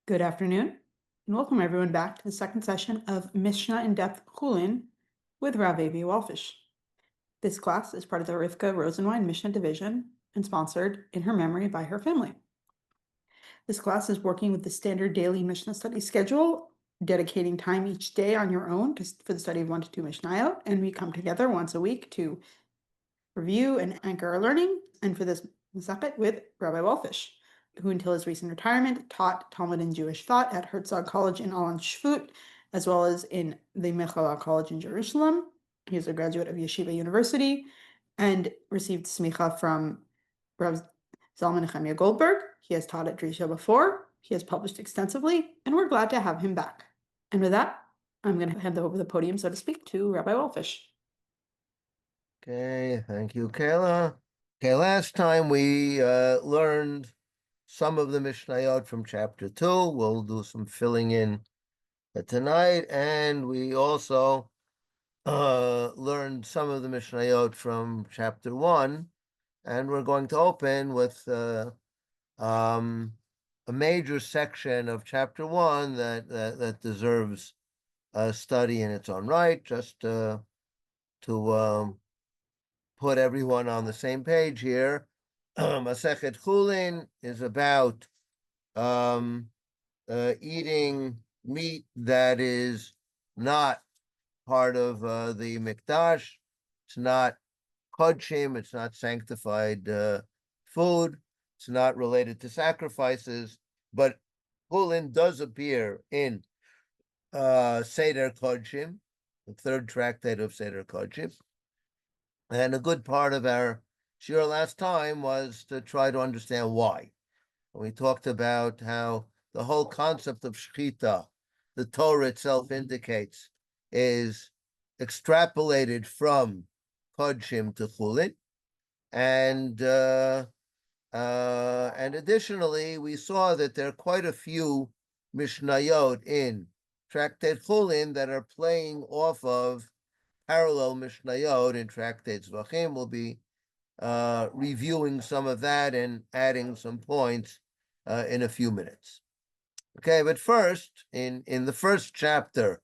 Good afternoon, and welcome everyone back to the second session of Mishnah in-depth Hullin with Rabbi Avie Walfish. This class is part of the Rifka Rosenwein Mishnah Division and sponsored in her memory by her family. This class is working with the standard daily Mishnah study schedule, dedicating time each day on your own for the study of 1 to 2 mishnayot, and we come together once a week to review and anchor our learning, and for this masachet with Rabbi Walfish, who until his recent retirement taught Talmud and Jewish thought at Herzog College in Alon Shvut, as well as in the Mechala College in Jerusalem. He is a graduate of Yeshiva University and received smicha from Rav Zalman Nechemia Goldberg. He has taught at Drisha before. He has published extensively, and we're glad to have him back. And with that, I'm going to hand over the podium, so to speak, to Rabbi Walfish. Okay, thank you, Kayla. Okay, last time we learned some of the mishnayot from chapter 2. We'll do some filling in tonight, and we also learned some of the mishnayot from chapter 1, and we're going to open with a major section of chapter 1 that deserves a study in its own right, just to put everyone on the same page here. Masechet Hullin is about eating meat that is not part of the mikdash. It's not kodshim. It's not sanctified food. It's not related to sacrifices. But Hullin does appear in Seder Kodshim, the third tractate of Seder Kodshim. And a good part of our shiur last time was to try to understand why. We talked about how the whole concept of shechita, the Torah itself indicates, is extrapolated from kodshim to chulin, and additionally, we saw that there are quite a few mishnayot in Tractate Hullin that are playing off of parallel mishnayot in Tractates Vachim. We'll be reviewing some of that and adding some points in a few minutes. Okay, but first, in the first chapter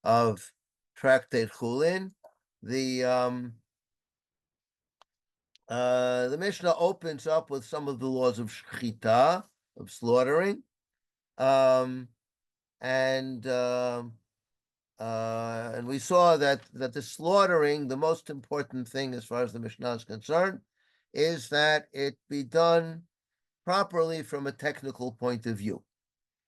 of Tractate Hullin, the Mishnah opens up with some of the laws of shechita, of slaughtering, and we saw that the slaughtering, the most important thing as far as the Mishnah is concerned, is that it be done properly from a technical point of view.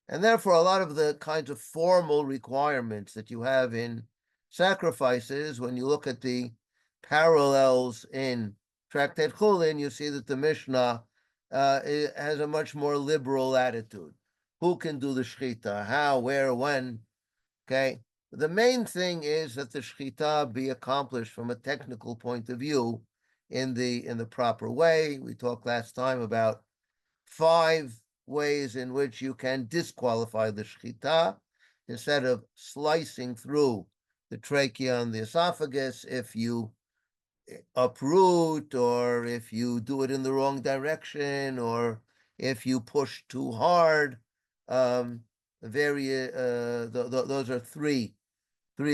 And therefore, a lot of the kinds of formal requirements that you have in sacrifices, when you look at the parallels in Tractate Hullin, you see that the Mishnah has a much more liberal attitude. Who can do the shechita? How, where, when? Okay. The main thing is that the shechita be accomplished from a technical point of view in the proper way. We talked last time about 5 ways in which you can disqualify the shechita. Instead of slicing through the trachea and the esophagus, if you uproot, or if you do it in the wrong direction, or if you push too hard, those are three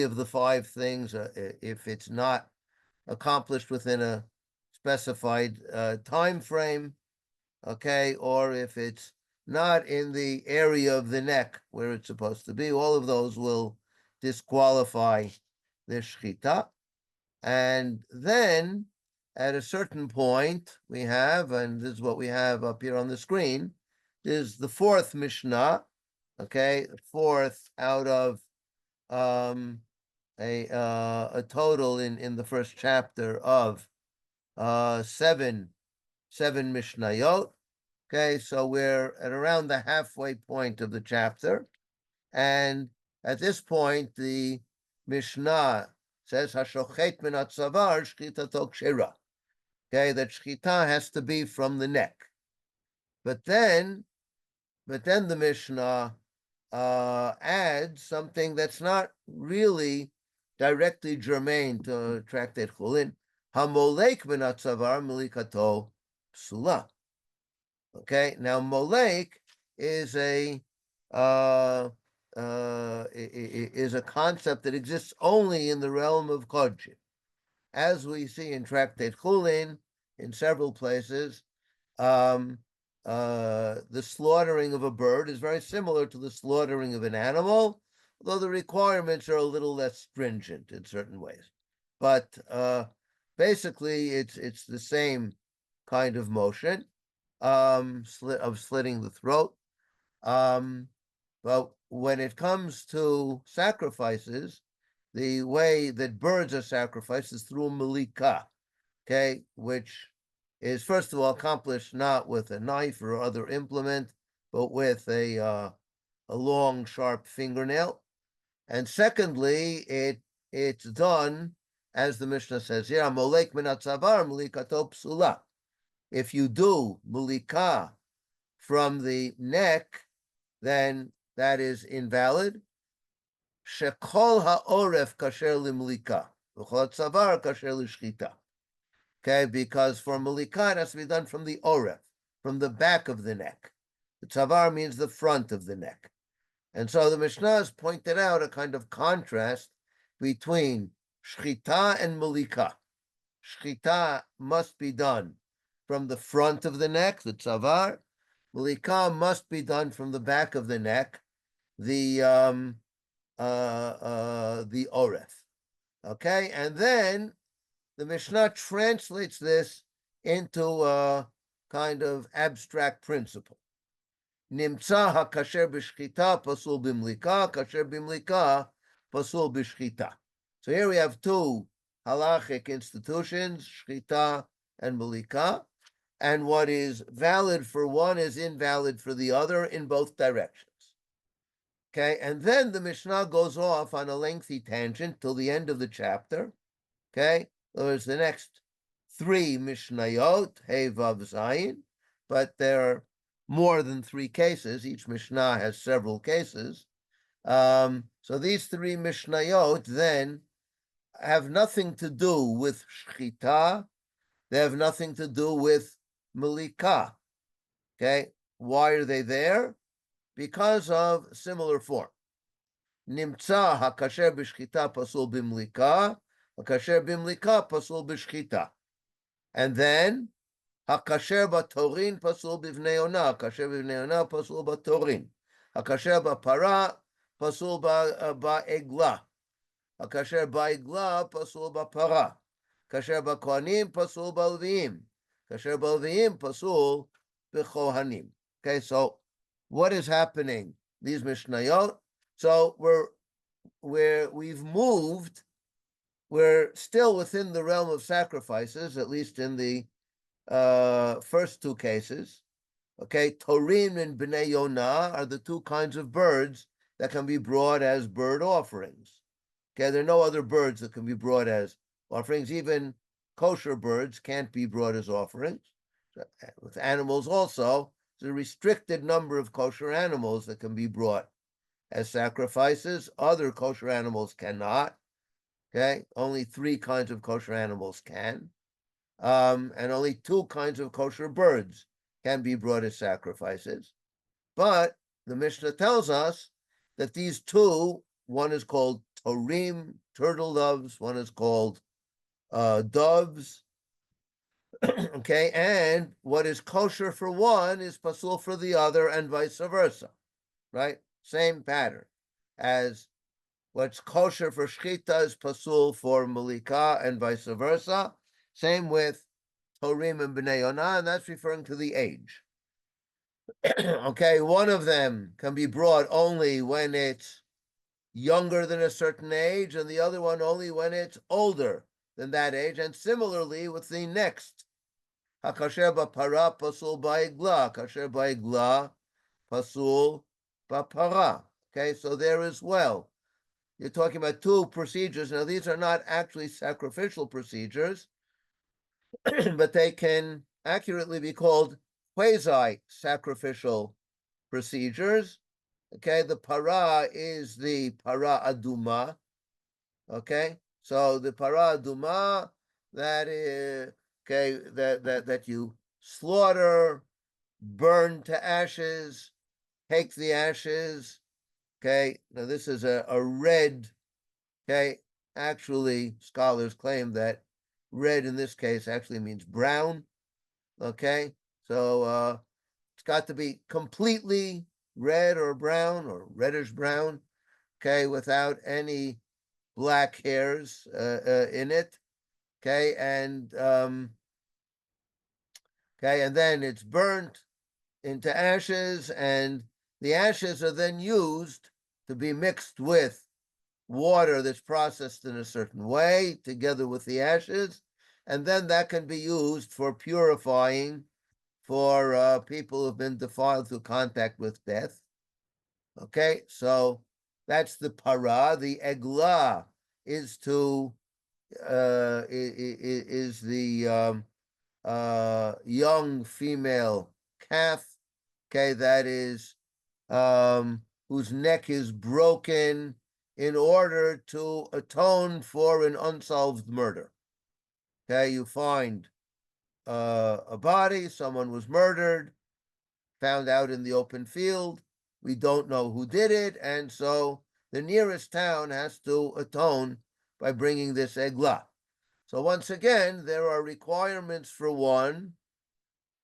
of the 5 things. If it's not accomplished within a specified time frame, okay, or if it's not in the area of the neck where it's supposed to be, all of those will disqualify the shechita. And then at a certain point we have, and this is what we have up here on the screen, is the 4th Mishnah, okay, 4th out of a total in the first chapter of 7 mishnayot. Okay, so we're at around the halfway point of the chapter, and at this point the Mishnah says hashochet min hatzavar shchitato kshera. Okay, that shchita has to be from the neck. But then the Mishnah adds something that's not really directly germane to Tractate Hullin. Hamolek min hatzavar milikato psula. Okay, now molek is a is a concept that exists only in the realm of Kodshim. As we see in Tractate Hullin, in several places, the slaughtering of a bird is very similar to the slaughtering of an animal, although the requirements are a little less stringent in certain ways. But basically, it's the same kind of motion of slitting the throat. But when it comes to sacrifices, the way that birds are sacrificed is through a malika, okay, which is first of all accomplished not with a knife or other implement, but with a long, sharp fingernail. And secondly, it's done, as the Mishnah says here, molek min hatzavar malikato psula. If you do malika from the neck, then that is invalid. Shekol ha'oref kasher limlika, v'chol hatzavar kasher lishchita. Okay, because for malika it has to be done from the oref, from the back of the neck. The tzavar means the front of the neck. And so the Mishnah has pointed out a kind of contrast between shchita and malika. Shchita must be done from the front of the neck, the tzavar. Malika must be done from the back of the neck, the oref. Okay, and then the Mishnah translates this into a kind of abstract principle. Nimtza hakasher b'shchita pasul b'mlika, kasher b'mlika pasul b'shchita. So here we have two halachic institutions, shchita and malika, and what is valid for one is invalid for the other in both directions. Okay, and then the Mishnah goes off on a lengthy tangent till the end of the chapter. Okay, there's the next three mishnayot, hey, vav, zayin, but there are more than three cases. Each Mishnah has several cases. So these three mishnayot then have nothing to do with shchita. They have nothing to do with malika. Okay, why are they there? Because of similar form. Nimtza hakasher b'shchita pasul b'mlika, hakasher b'mlika pasul b'shchita. And then hakasher b'torin pasul b'vnei ona, hakasher b'vnei ona pasul b'torin, hakasher b'para pasul ba'egla, hakasher ba'egla pasul b'para, kasher b'kohanim pasul b'alviim, kasher b'alviim pasul b'chohanim. Okay, so what is happening? These mishnayot. So we've moved. We're still within the realm of sacrifices, at least in the first two cases. Okay, Torim and Bnei Yonah are the two kinds of birds that can be brought as bird offerings. Okay, there are no other birds that can be brought as offerings. Even kosher birds can't be brought as offerings. With animals also, there's a restricted number of kosher animals that can be brought as sacrifices. Other kosher animals cannot. Okay, only three kinds of kosher animals can. And only two kinds of kosher birds can be brought as sacrifices. But the Mishnah tells us that these two, one is called torim, turtle doves, one is called doves. Okay, and what is kosher for one is pasul for the other, and vice versa, right? Same pattern as what's kosher for shchita is pasul for malika, and vice versa. Same with torim and bnei yonah, and that's referring to the age. Okay, one of them can be brought only when it's younger than a certain age, and the other one only when it's older than that age. And similarly with the next, hakasher b'para pasul ba'igla, kasher ba'igla pasul b'para. Okay, so there as well, you're talking about two procedures. Now, these are not actually sacrificial procedures, but they can accurately be called quasi-sacrificial procedures. Okay, the para is the para aduma. Okay, so the para aduma, that is that you slaughter, burn to ashes, take the ashes, okay, now this is a red, okay, actually scholars claim that red in this case actually means brown, okay, so it's got to be completely red or brown or reddish brown, okay, without any black hairs in it, okay, and then it's burnt into ashes, and the ashes are then used to be mixed with water that's processed in a certain way together with the ashes, and then that can be used for purifying for people who've been defiled through contact with death. Okay, so that's the para. The eglah is to is the young female calf, okay, that is whose neck is broken in order to atone for an unsolved murder. Okay, you find a body, someone was murdered, found out in the open field. We don't know who did it, and so the nearest town has to atone by bringing this eglah. So once again, there are requirements for one,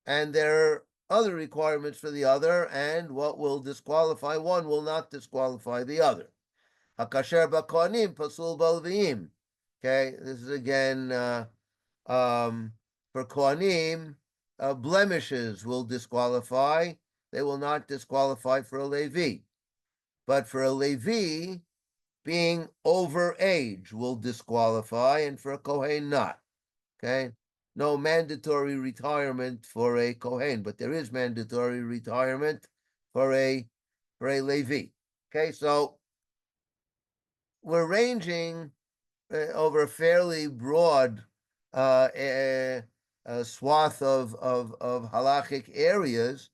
and there are other requirements for the other, and what will disqualify one will not disqualify the other. Hakasher b'kohanim pasul b'levim. Okay, this is again for kohanim, blemishes will disqualify. They will not disqualify for a Levi. But for a Levi, being over age will disqualify, and for a Kohen not. Okay, no mandatory retirement for a Kohen, but there is mandatory retirement for a Levi. Okay, so we're ranging over a fairly broad swath of halachic areas.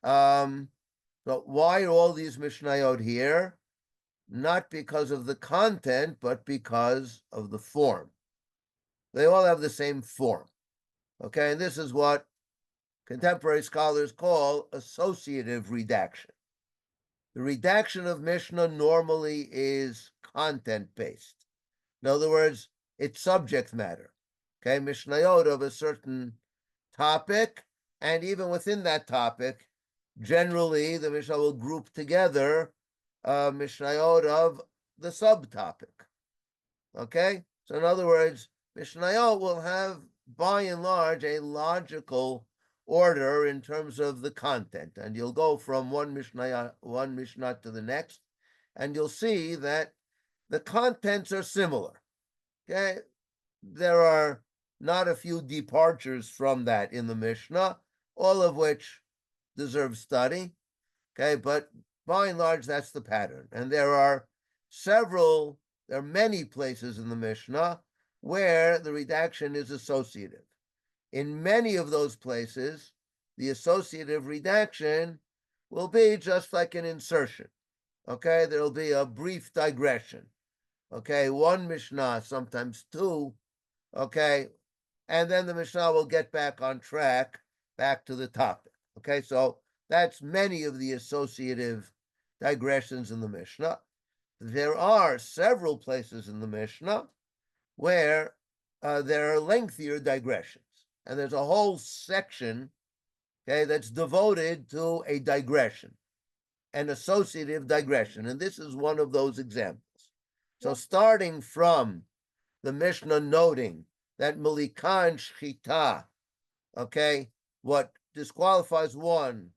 So why are all these mishnayot here? Not because of the content, but because of the form. They all have the same form. Okay, and this is what contemporary scholars call associative redaction. The redaction of Mishnah normally is content-based. In other words, it's subject matter. Okay, mishnayot of a certain topic, and even within that topic, generally the Mishnah will group together mishnayot of the subtopic. Okay, so in other words, mishnayot will have, by and large, a logical order in terms of the content, and you'll go from one mishnah to the next, and you'll see that the contents are similar. Okay, there are not a few departures from that in the Mishnah, all of which deserve study. Okay, but by and large, that's the pattern. And there are many places in the Mishnah where the redaction is associative. In many of those places, the associative redaction will be just like an insertion. Okay, there'll be a brief digression. Okay, one Mishnah, sometimes two. Okay, and then the Mishnah will get back on track, back to the topic. Okay, so that's many of the associative digressions in the Mishnah. There are several places in the Mishnah where there are lengthier digressions, and there's a whole section, okay, that's devoted to a digression, an associative digression, and this is one of those examples. So starting from the Mishnah noting that Melikan Shchita, okay, what disqualifies one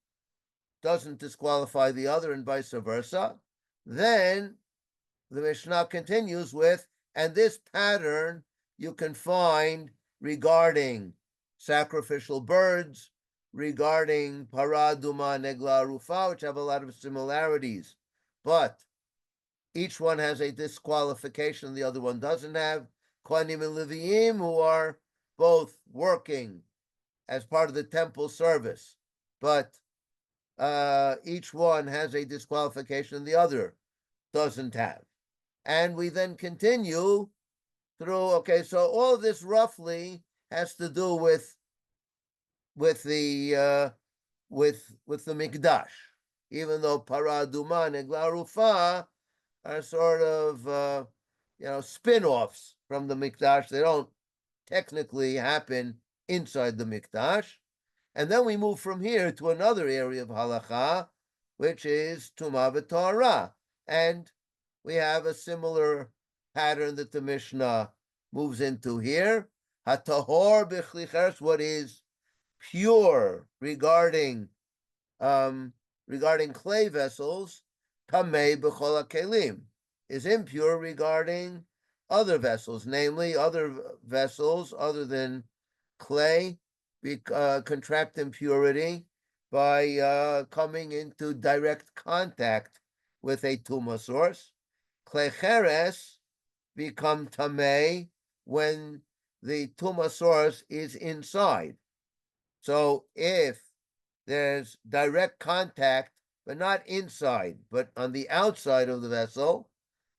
doesn't disqualify the other, and vice versa, then the Mishnah continues with, and this pattern you can find regarding sacrificial birds, regarding paraduma, negla, rufa, which have a lot of similarities, but each one has a disqualification the other one doesn't have. Kohanim and Leviim, who are both working as part of the temple service, but each one has a disqualification the other doesn't have. And we then continue through, okay, so all of this roughly has to do with the Mikdash. even though para aduma and egla rufa are sort of spin-offs from the mikdash. They don't technically happen inside the mikdash. And then we move from here to another area of halacha, which is tumah v'torah. And we have a similar pattern that the Mishnah moves into here. Hatahor b'chlicheres, what is pure regarding clay vessels, tamei b'chol hakelim, is impure regarding other vessels, namely other vessels other than clay contract impurity by coming into direct contact with a tumah source. Clay cheres become tamei when the tumah source is inside. So if there's direct contact, but not inside, but on the outside of the vessel,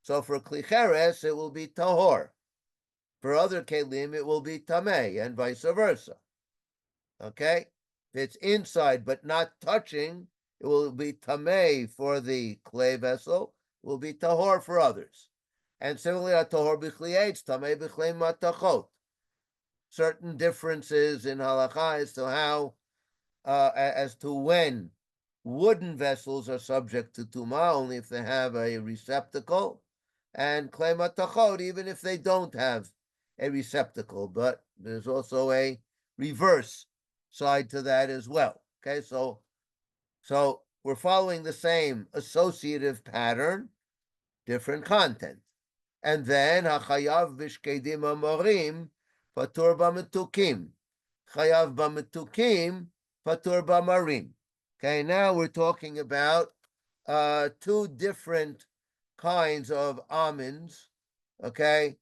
so for kli cheres it will be tahor. For other kelim it will be tamei, and vice versa. Okay, if it's inside but not touching, it will be tamei for the clay vessel. It will be tahor for others. And similarly, tahor b'chli eitz, tamei b'chli matachot. Certain differences in halacha as to how, as to when wooden vessels are subject to tumah, only if they have a receptacle, and clay matachot, even if they don't have a receptacle. But there's also a reverse side to that as well. Okay, so we're following the same associative pattern, different content. And then hachayav b'shkedim amorim patur b'metukim, chayav b'metukim patur b'marim. Okay, now we're talking about two different kinds of almonds. Okay,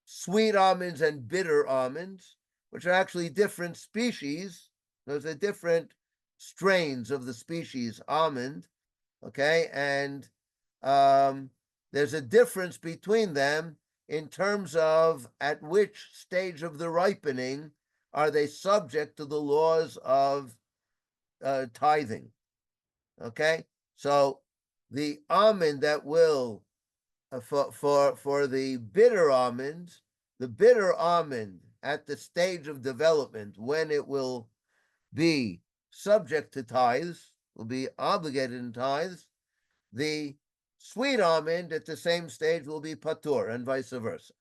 sweet almonds and bitter almonds, which are actually different species. Those are different strains of the species almond. Okay, and there's a difference between them in terms of at which stage of the ripening are they subject to the laws of tithing. Okay, so the almond that will for the bitter almonds, the bitter almond at the stage of development when it will be subject to tithes, will be obligated in tithes, the sweet almond at the same stage will be patur, and vice versa.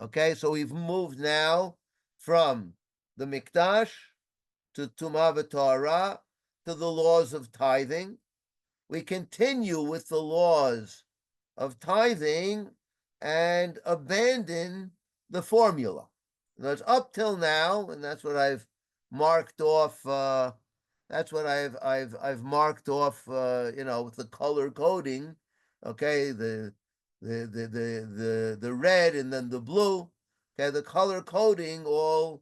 Okay, so we've moved now from the mikdash to tumah v'torah to the laws of tithing. We continue with the laws of tithing and abandon the formula. That's up till now, and that's what I've marked off. That's what I've marked off. With the color coding. Okay, the red and then the blue. Okay, the color coding the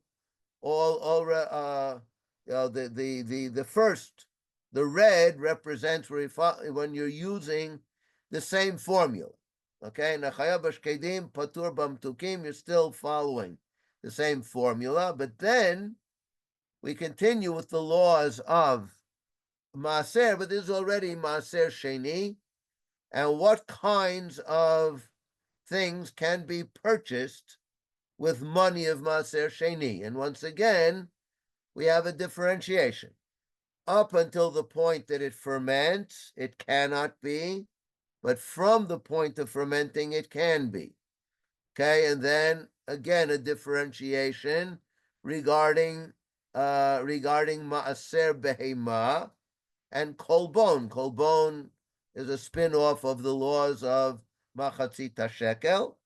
first, the red represents when you're using the same formula. Okay, nachayav b'shkedim patur b'mtukim, you're still following the same formula, but then we continue with the laws of maaser, but this is already maaser sheni, and what kinds of things can be purchased with money of maaser sheni. And once again, we have a differentiation. Up until the point that it ferments, it cannot be, but from the point of fermenting, it can be. Okay, and then again a differentiation regarding maaser behema and kolbon. Kolbon is a spin-off of the laws of machatzit shekel,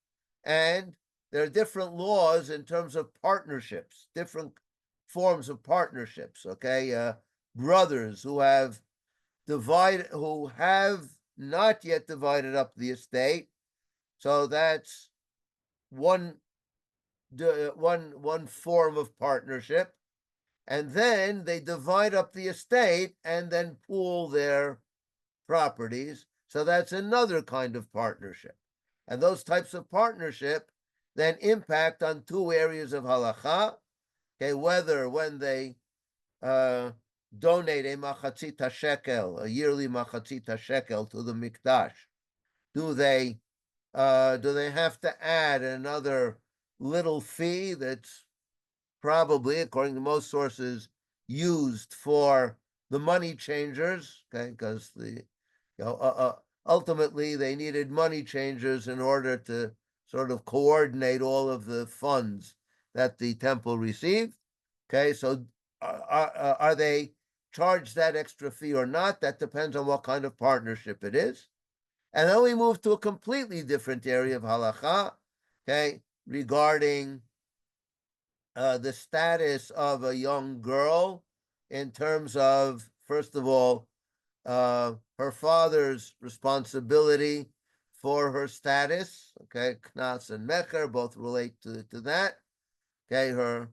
and there are different laws in terms of partnerships, different forms of partnerships. Okay, brothers who have not yet divided up the estate, so that's one form of partnership, and then they divide up the estate and then pool their properties, so that's another kind of partnership. And those types of partnership then impact on two areas of halacha. Okay, whether when they donate a machatzita shekel, a yearly machatzita shekel to the mikdash, do they have to add another little fee that's probably, according to most sources, used for the money changers? Okay, because ultimately they needed money changers in order to sort of coordinate all of the funds that the temple received. Okay, so are they charged that extra fee or not? That depends on what kind of partnership it is. And then we move to a completely different area of halacha, okay, regarding the status of a young girl in terms of, first of all, her father's responsibility for her status. Okay, knas and mecher both relate to that. Okay, her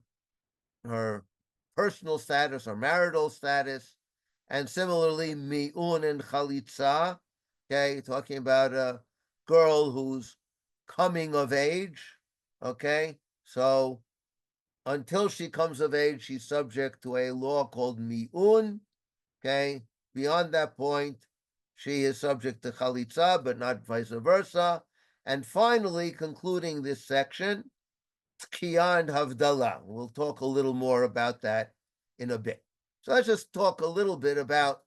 personal status or marital status, and similarly mi'un and chalitza. Okay, talking about a girl who's coming of age. Okay, so until she comes of age, she's subject to a law called mi'un. Okay, beyond that point, she is subject to chalitza, but not vice versa. And finally, concluding this section, Tkiya and Havdalah. We'll talk a little more about that in a bit. So let's just talk a little bit about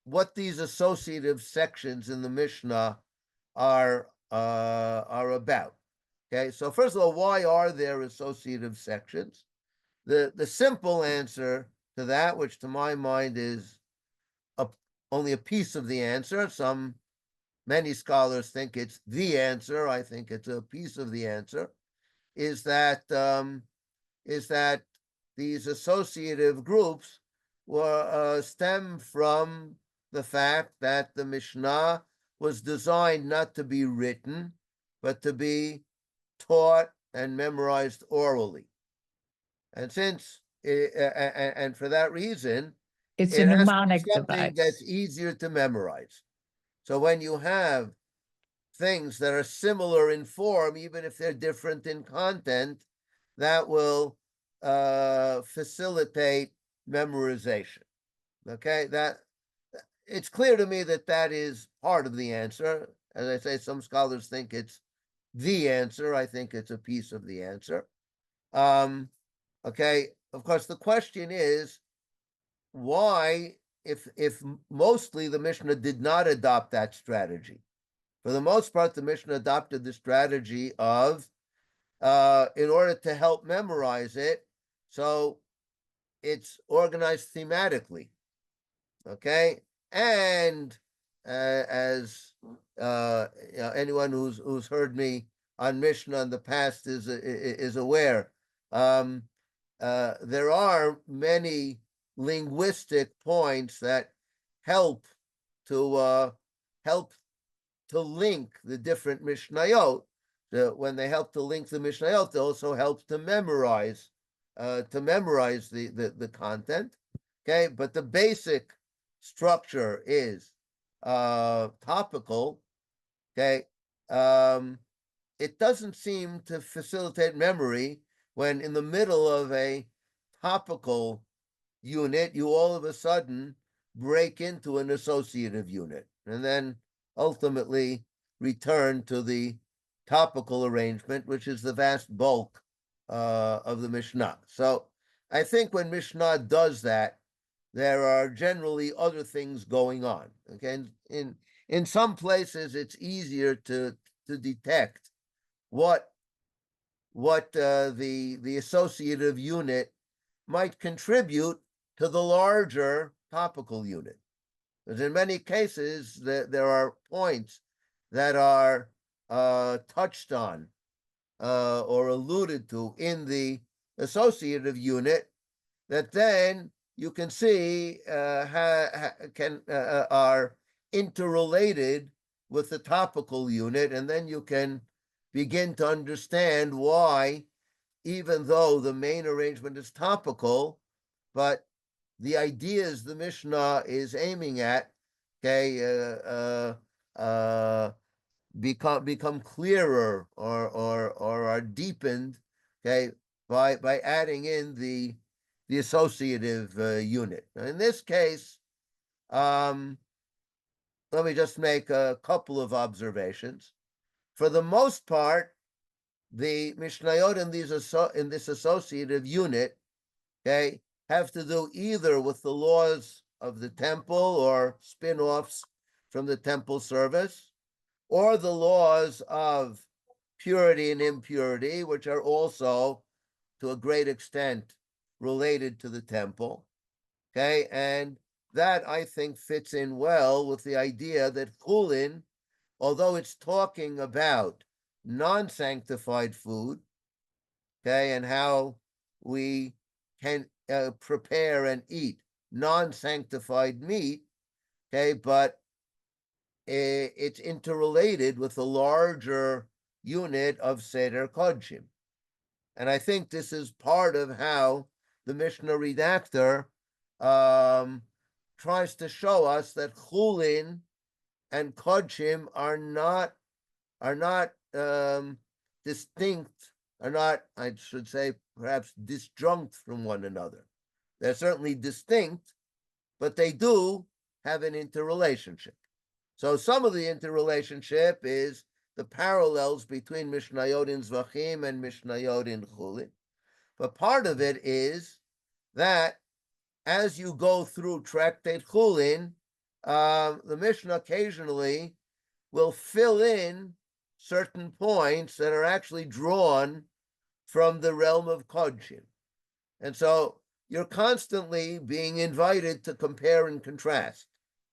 what these associative sections in the Mishnah are about. Okay, so first of all, why are there associative sections? The simple answer to that, which to my mind is only a piece of the answer. Many scholars think it's the answer. I think it's a piece of the answer. Is that these associative groups stem from the fact that the Mishnah was designed not to be written, but to be taught and memorized orally. And for that reason, It's a it has to be mnemonic something that's device. easier to memorize. So when you have things that are similar in form, even if they're different in content, that will facilitate memorization. Okay, that it's clear to me that that is part of the answer. As I say, some scholars think it's the answer. I think it's a piece of the answer. Okay, of course, the question is why, if mostly the Mishnah did not adopt that strategy. For the most part, the Mishnah adopted the strategy of, in order to help memorize it, so it's organized thematically. Okay, and as anyone who's heard me on Mishnah in the past is aware, there are many linguistic points that help to link the different mishnayot. When they help to link the mishnayot, they also help to memorize the content. Okay, but the basic structure is topical. Okay, it doesn't seem to facilitate memory when in the middle of a topical unit, you all of a sudden break into an associative unit and then ultimately return to the topical arrangement, which is the vast bulk of the Mishnah. So I think when Mishnah does that, there are generally other things going on. Okay, in some places it's easier to detect what the associative unit might contribute to the larger topical unit. Because in many cases, there are points that are touched on or alluded to in the associative unit that then you can see are interrelated with the topical unit, and then you can begin to understand why, even though the main arrangement is topical, but the ideas the Mishnah is aiming at, okay, become clearer or are deepened, okay, by adding in the the associative unit. Now, in this case, let me just make a couple of observations. For the most part, the mishnayot in this associative unit, okay, have to do either with the laws of the temple or spin-offs from the temple service, or the laws of purity and impurity, which are also, to a great extent, related to the temple. Okay, and that I think fits in well with the idea that Hullin, although it's talking about non-sanctified food, okay, and how we can prepare and eat non-sanctified meat, okay, but it's interrelated with the larger unit of Seder Kodshim. And I think this is part of how the Mishnah redactor tries to show us that Chulin and Kodshim are not distinct, are not, I should say, perhaps disjunct from one another. They're certainly distinct, but they do have an interrelationship. So some of the interrelationship is the parallels between mishnayot in Zvachim and mishnayot in Chulin. But part of it is that as you go through Tractate Chulin, the Mishnah occasionally will fill in certain points that are actually drawn from the realm of Kodshim. And so you're constantly being invited to compare and contrast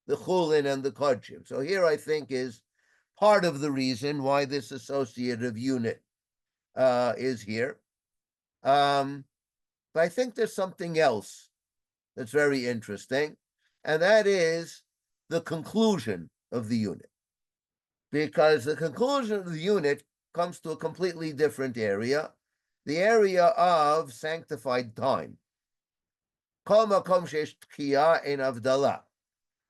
the Chulin and the Kodshim. So here I think is part of the reason why this associative unit is here. But I think there's something else that's very interesting, and that is the conclusion of the unit. Because the conclusion of the unit comes to a completely different area, the area of sanctified time. Kol makom sheyesh tkiya ein avdala.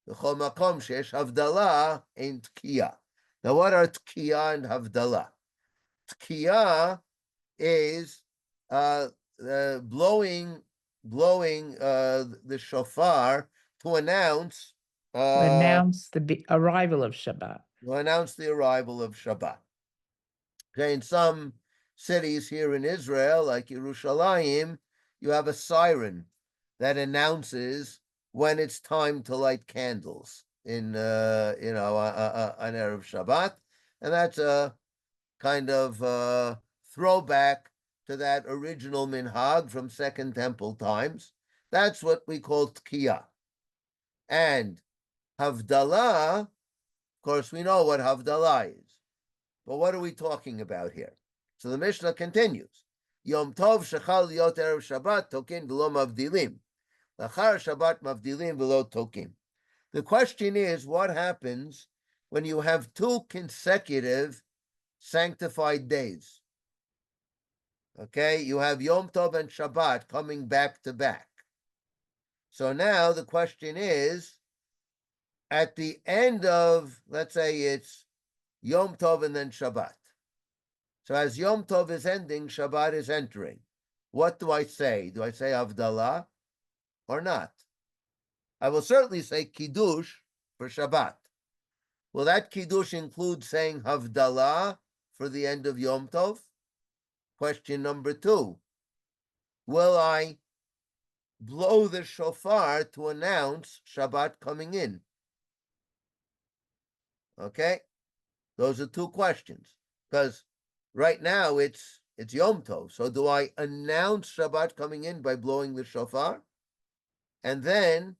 V'chol makom sheyesh avdala ein tkiya. Now, what are tkiya and havdalah? Tkiya is blowing the shofar to announce the arrival of Shabbat. Okay, in some cities here in Israel, like Yerushalayim, you have a siren that announces when it's time to light candles in an Erev Shabbat, and that's a kind of throwback to that original minhag from Second Temple times. That's what we call tkiya. And havdalah, of course, we know what havdalah is. But what are we talking about here? So the Mishnah continues. Yom tov shechal liot erev Shabbat tokin v'lo mavdilim. Lachar Shabbat mavdilim v'lo tokin. The question is, what happens when you have two consecutive sanctified days? Okay, you have Yom Tov and Shabbat coming back to back. So now the question is, at the end of, let's say it's Yom Tov and then Shabbat. So as Yom Tov is ending, Shabbat is entering. What do I say? Do I say Havdalah or not? I will certainly say Kiddush for Shabbat. Will that Kiddush include saying Havdalah for the end of Yom Tov? Question number 2. Will I blow the shofar to announce Shabbat coming in? Okay? Those are 2 questions. Because right now it's Yom Tov. So do I announce Shabbat coming in by blowing the shofar? And then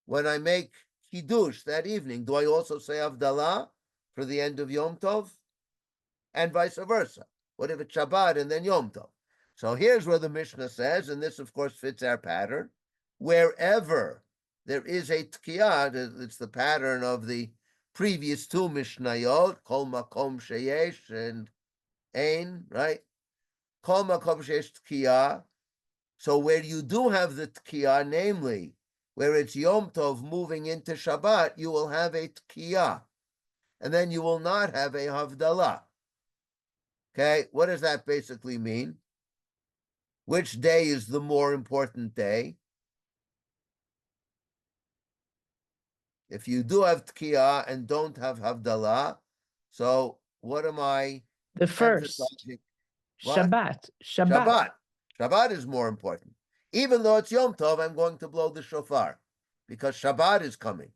when I make Kiddush that evening, do I also say Havdalah for the end of Yom Tov? And vice versa. What if it's Shabbat and then Yom Tov? So here's where the Mishnah says, and this of course fits our pattern, wherever there is a tkiyah, it's the pattern of the previous 2 mishnayot, kol makom sheyesh and ein, right? Kol makom sheyesh tkiyah. So where you do have the tkiyah, namely, where it's Yom Tov moving into Shabbat, you will have a tkiyah. And then you will not have a havdalah. Okay, what does that basically mean? which day is the more important day? If you do have Tkiyah and don't have Havdalah, so what am I The first. emphasizing? What? Shabbat. Shabbat. Shabbat is more important. Even though it's Yom Tov, I'm going to blow the shofar because Shabbat is coming.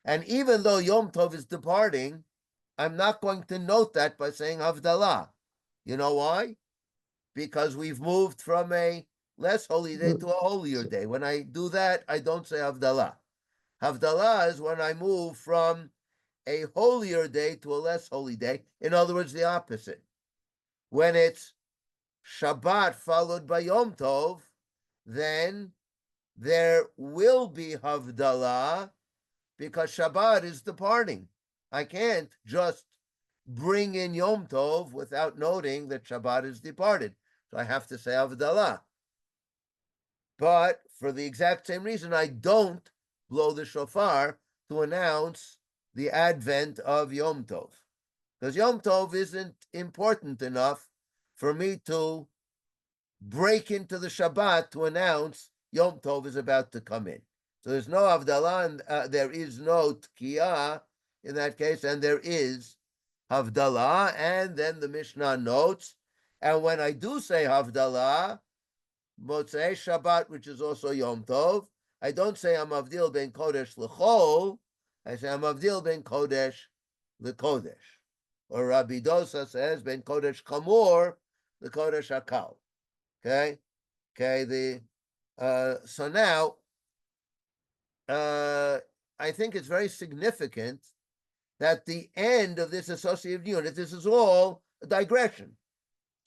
And even though Yom Tov is departing, I'm not going to note that by saying Havdalah. You know why? Because we've moved from a less holy day to a holier day. When I do that, I don't say Havdalah. Havdalah is when I move from a holier day to a less holy day. In other words, the opposite. When it's Shabbat followed by Yom Tov, then there will be Havdalah because Shabbat is departing. I can't just bring in Yom Tov without noting that Shabbat is departed. So I have to say Havdalah. But for the exact same reason, I don't blow the shofar to announce the advent of Yom Tov. Because Yom Tov isn't important enough for me to break into the Shabbat to announce Yom Tov is about to come in. So there's no Havdalah, and there is no Tkiyah in that case, and there is Havdalah, and then the Mishnah notes, and when I do say Havdalah, Motzei Shabbat, which is also Yom Tov, I don't say I'm Avdil ben Kodesh l'chol, I say I'm Avdil ben Kodesh l'kodesh. Or Rabbi Dosa says ben Kodesh Chamor l'kodesh Hakal. Okay? So now, I think it's very significant that the end of this associative unit, this is all a digression.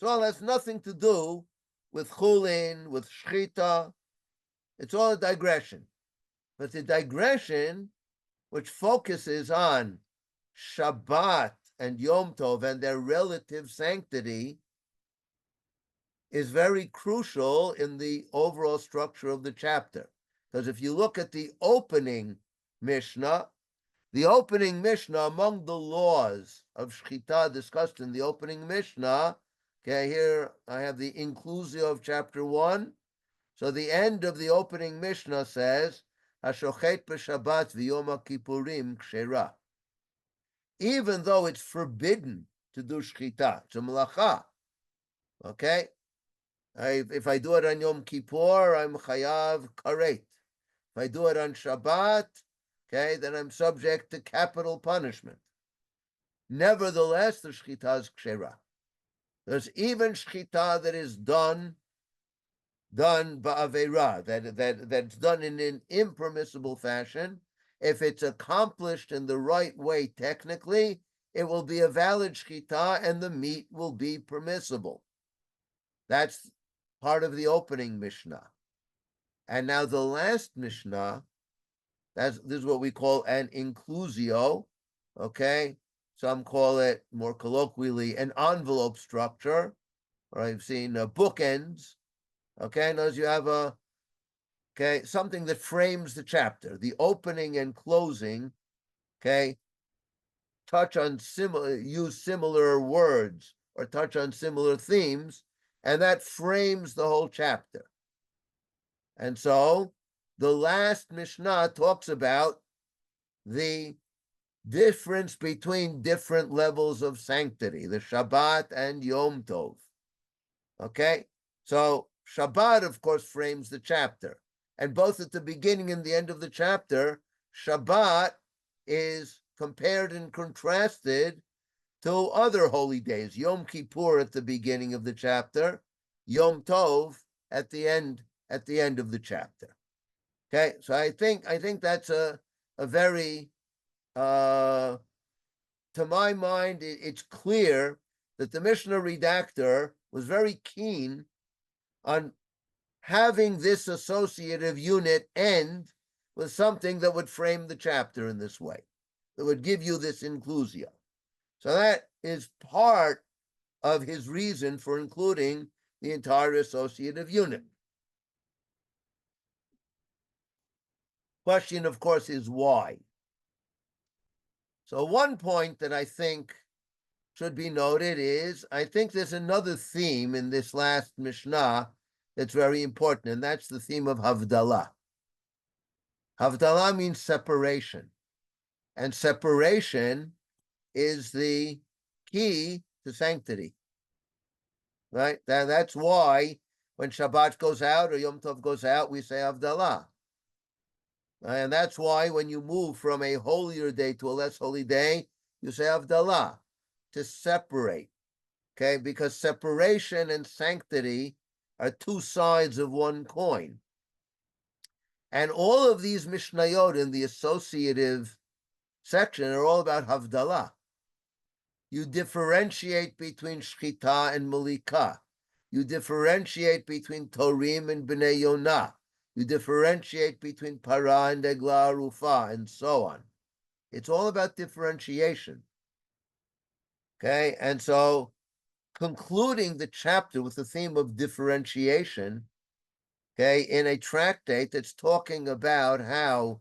It all has nothing to do with Hullin, with Shchita. It's all a digression. But the digression, which focuses on Shabbat and Yom Tov and their relative sanctity, is very crucial in the overall structure of the chapter. Because if you look at the opening Mishnah among the laws of Shchita discussed in the opening Mishnah, okay, here I have the inclusio of chapter 1. So the end of the opening Mishnah says, Hashochet b'Shabbat v'yom kippurim kshera. Even though it's forbidden to do Shchita, it's a melacha, okay? If I do it on Yom Kippur, I'm chayav karet. If I do it on Shabbat, okay, then I'm subject to capital punishment. Nevertheless, the Shchita is kshera. There's even Shchita that is done ba'avera, that's done in an impermissible fashion. If it's accomplished in the right way technically, it will be a valid Shchita and the meat will be permissible. That's part of the opening Mishnah. And now the last Mishnah, this is what we call an inclusio, okay? Some call it more colloquially an envelope structure, or I've seen bookends, okay? Notice you have something that frames the chapter. The opening and closing, okay, use similar words or touch on similar themes, and that frames the whole chapter. And so the last Mishnah talks about the difference between different levels of sanctity, the Shabbat and Yom Tov. Okay? So Shabbat, of course, frames the chapter. And both at the beginning and the end of the chapter, Shabbat is compared and contrasted to other holy days. Yom Kippur at the beginning of the chapter, Yom Tov at the end of the chapter. Okay, so I think that's a very, to my mind, it's clear that the Mishnah redactor was very keen on having this associative unit end with something that would frame the chapter in this way, that would give you this inclusio. So that is part of his reason for including the entire associative unit. Question, of course, is why? So one point that I think should be noted is, I think there's another theme in this last Mishnah that's very important, and that's the theme of Havdalah. Havdalah means separation, and separation is the key to sanctity, right? That's why when Shabbat goes out or Yom Tov goes out, we say Havdalah. And that's why when you move from a holier day to a less holy day, you say Havdalah, to separate, okay? Because separation and sanctity are two sides of one coin. And all of these mishnayot in the associative section are all about Havdalah. You differentiate between Shchita and Malika. You differentiate between Torim and Bnei Yonah. You differentiate between Para and Eglah Arufa, and so on. It's all about differentiation. Okay, and so concluding the chapter with the theme of differentiation, okay, in a tractate that's talking about how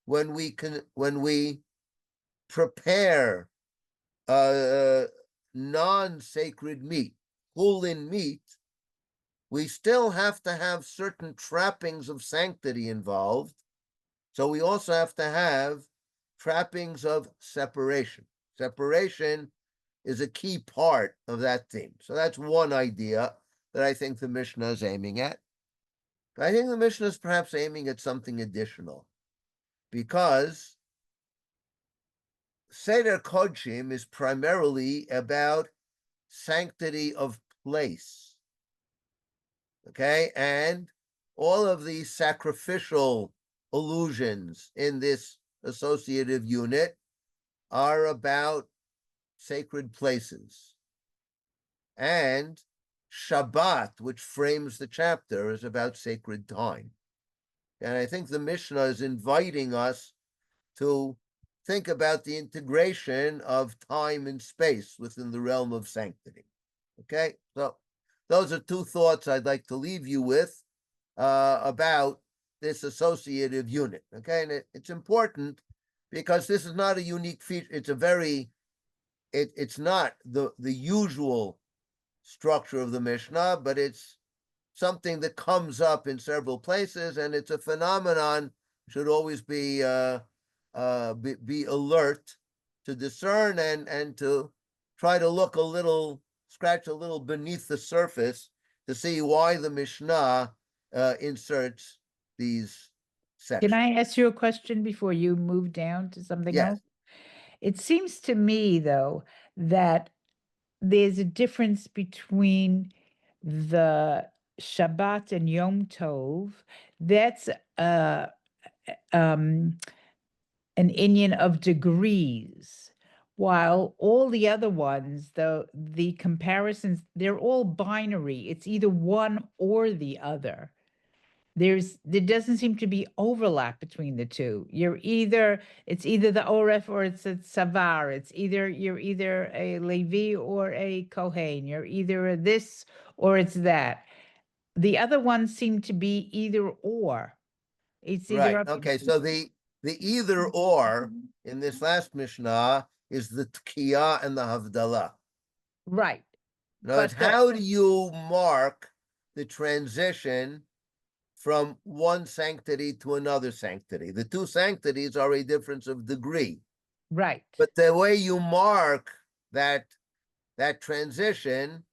when we prepare non-sacred meat, Hullin meat, we still have to have certain trappings of sanctity involved. So we also have to have trappings of separation. Separation is a key part of that theme. So that's one idea that I think the Mishnah is aiming at. I think the Mishnah is perhaps aiming at something additional, because Seder Kodshim is primarily about sanctity of place, okay? And all of these sacrificial allusions in this associative unit are about sacred places. And Shabbat, which frames the chapter, is about sacred time. And I think the Mishnah is inviting us to think about the integration of time and space within the realm of sanctity. Okay, so those are two thoughts I'd like to leave you with about this associative unit. Okay, and it's important because this is not a unique feature. It's a very, it's not the usual structure of the Mishnah, but it's something that comes up in several places, and it's a phenomenon should always be alert to discern and to try to look a little, scratch a little beneath the surface to see why the Mishnah inserts these sections. Can I ask you a question before you move down to something Yes. else? It seems to me, though, that there's a difference between the Shabbat and Yom Tov. That's an inyan of degrees, while all the other ones, the comparisons, they're all binary. It's either one or the other. There doesn't seem to be overlap between the two. It's either the Oref or it's a Savar. You're either a Levi or a Kohen. You're either a this or it's that. The other ones seem to be either or. It's either Right. up. Okay. So the either or in this last Mishnah is the Tkiyah and the Havdalah. Right. In other words, But how do you mark the transition from one sanctity to another sanctity? The two sanctities are a difference of degree. right. But the way you mark that transition,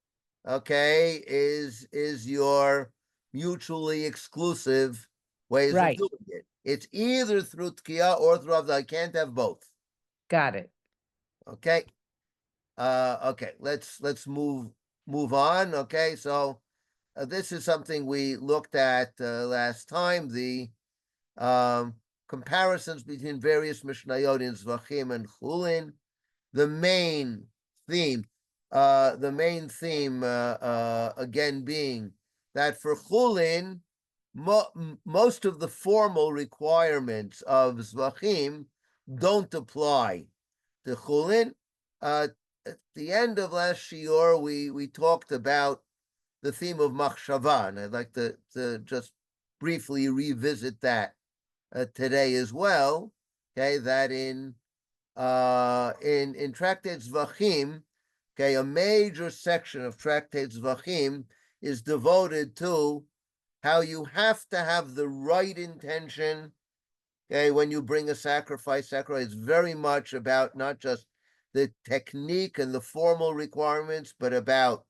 okay, is your mutually exclusive ways of Right. doing it. It's either through Tkiyah or through Avda. I can't have both. Got it. Okay. Okay, let's move on. Okay, so this is something we looked at last time, the comparisons between various mishnayot in Zvachim and Hullin. The main theme again being that for Hullin, most of the formal requirements of Zvachim don't apply to Hullin. At the end of last shiur, we talked about the theme of machshava, and I'd like to just briefly revisit that today as well. Okay, that in Tractates Zvachim, okay, a major section of Tractates Zvachim is devoted to how you have to have the right intention. Okay, when you bring a sacrifice is very much about not just the technique and the formal requirements, but about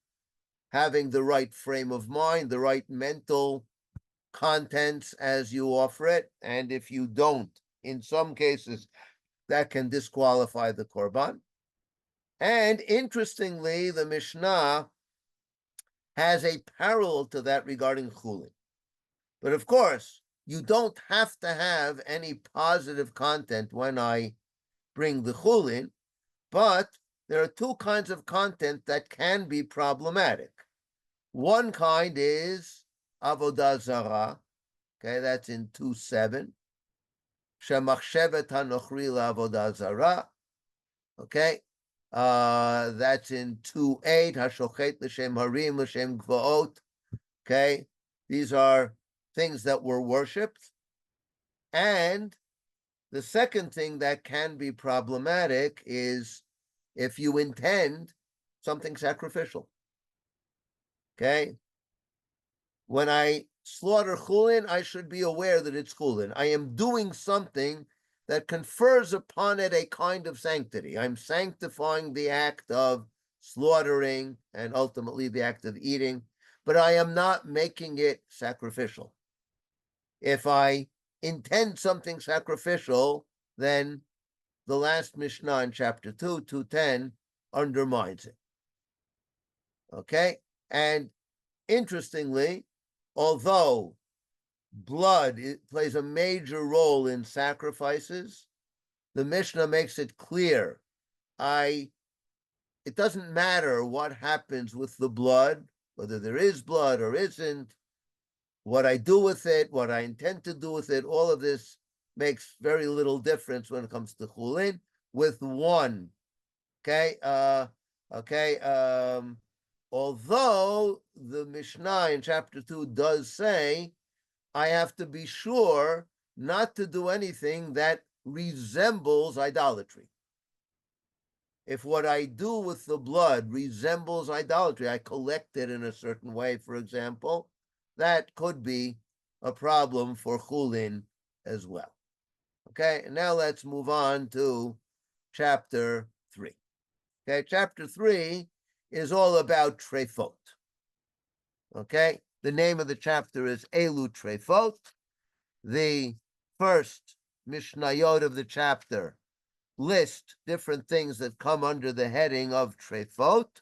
having the right frame of mind, the right mental contents as you offer it. And if you don't, in some cases, that can disqualify the korban. And interestingly, the Mishnah has a parallel to that regarding chulin. But of course, you don't have to have any positive content when I bring the chulin, but there are two kinds of content that can be problematic. One kind is avodah zarah, okay, that's in 2:7. Shemachshevet hanochri la'avodah zarah, okay, that's in 2:8. Hashochet l'shem harim l'shem gvaot, okay, these are things that were worshipped. And the second thing that can be problematic is if you intend something sacrificial. Okay? When I slaughter chulin, I should be aware that it's chulin. I am doing something that confers upon it a kind of sanctity. I'm sanctifying the act of slaughtering and ultimately the act of eating, but I am not making it sacrificial. If I intend something sacrificial, then the last Mishnah in chapter 2, 2:10, undermines it. Okay? And interestingly, although blood plays a major role in sacrifices, the Mishnah makes it clear, it doesn't matter what happens with the blood, whether there is blood or isn't, what I do with it, what I intend to do with it, all of this makes very little difference when it comes to chulin, with one. Okay, although the Mishnah in chapter 2 does say, I have to be sure not to do anything that resembles idolatry. If what I do with the blood resembles idolatry, I collect it in a certain way, for example, that could be a problem for chulin as well. Okay, and now let's move on to chapter 3. Okay, chapter 3 is all about trefot. Okay, the name of the chapter is Elu Trefot. The first mishnayot of the chapter list different things that come under the heading of trefot.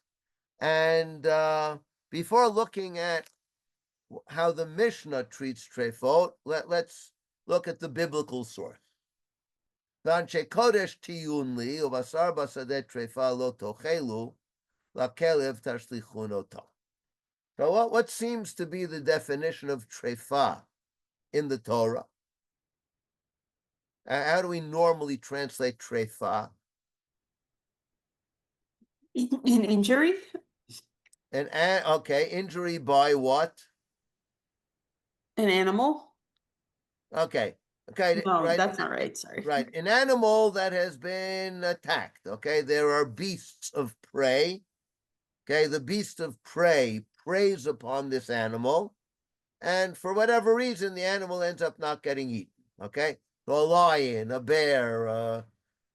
And before looking at how the Mishnah treats trefot, let's look at the biblical source. V'anshe kodesh tiyun li uvasar basadeh trefa lo tochelu lakelev tashlichun oto. So what seems to be the definition of trefa in the Torah? How do we normally translate trefa? An injury? Okay, injury by what? An animal? Okay, No, right. that's not right. Sorry. Right, an animal that has been attacked. Okay, there are beasts of prey. Okay, the beast of prey preys upon this animal, and for whatever reason, the animal ends up not getting eaten. Okay, so a lion, a bear, a